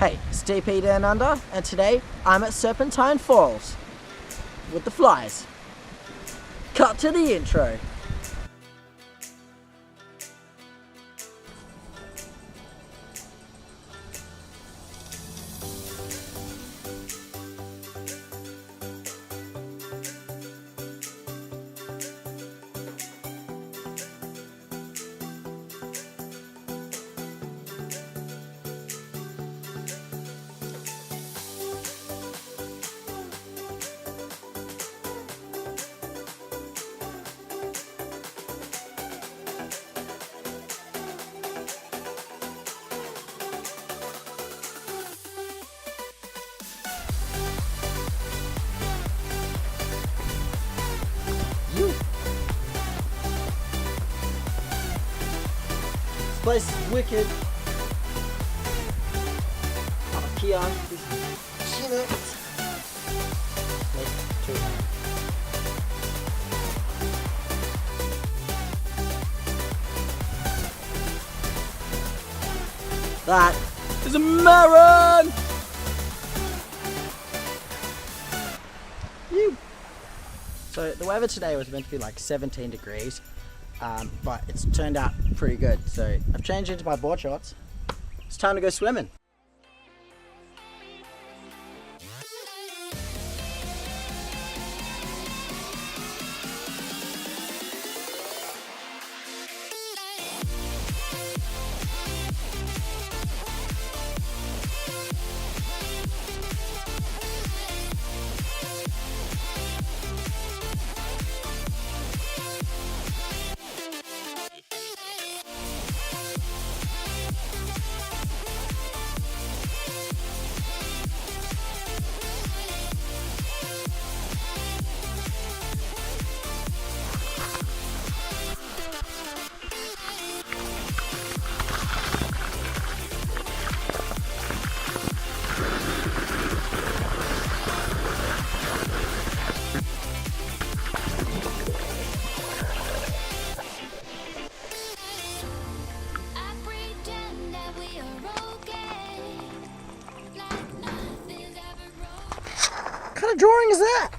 Hey, it's DP Down Under, and today I'm at Serpentine Falls with the flies. Cut to the intro. This place is wicked. Up here, this unit. That is a melon! So the weather today was meant to be like 17 degrees, but it's turned out pretty good. So I've changed into my board shorts. It's time to go swimming. What kind of drawing is that?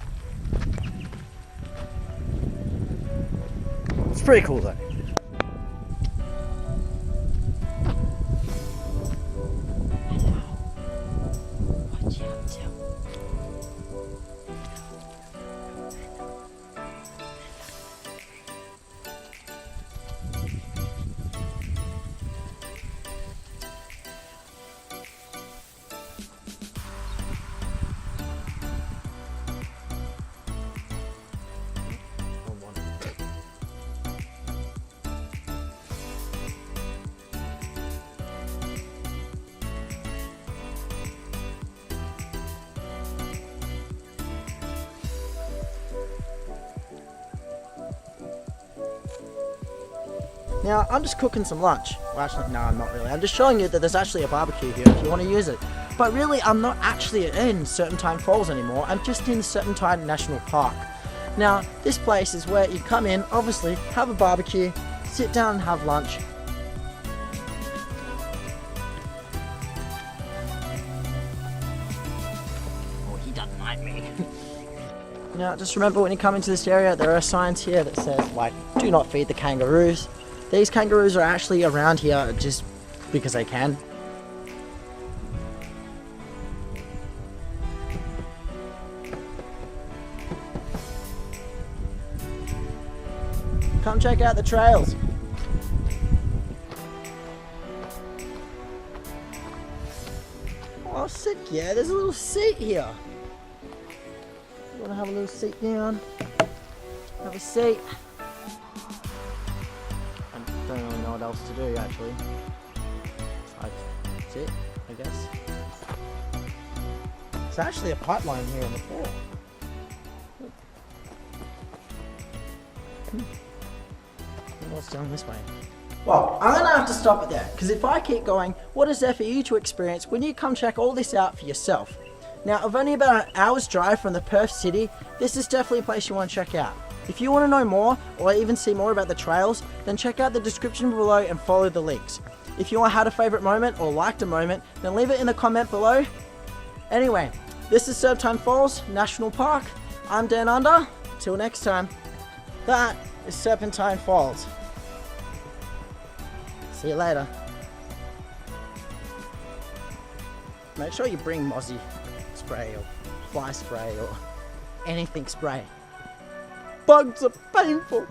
It's pretty cool though. Now, I'm just cooking some lunch. Well, actually, no, I'm not really. I'm just showing you that there's actually a barbecue here if you want to use it. But really, I'm not actually in Serpentine Falls anymore. I'm just in Serpentine National Park. Now, this place is where you come in, obviously, have a barbecue, sit down and have lunch. Oh, he doesn't like me. Now, just remember when you come into this area, there are signs here that says, like, do not feed the kangaroos. These kangaroos are actually around here just because they can. Come check out the trails. Oh, sick, yeah, there's a little seat here. You want to have a little seat down? Have a seat. Don't really know what else to do actually. That's it, I guess. It's actually a pipeline here on the floor. What's down this way? Well, I'm gonna have to stop it there, because if I keep going, what is there for you to experience when you come check all this out for yourself? Now, of only about an hour's drive from the Perth city, this is definitely a place you want to check out. If you want to know more, or even see more about the trails, then check out the description below and follow the links. If you had a favourite moment or liked a moment, then leave it in the comment below. Anyway, this is Serpentine Falls National Park. I'm Dan Under. Till next time. That is Serpentine Falls. See you later. Make sure you bring mozzie spray or fly spray or anything spray. Bugs are painful.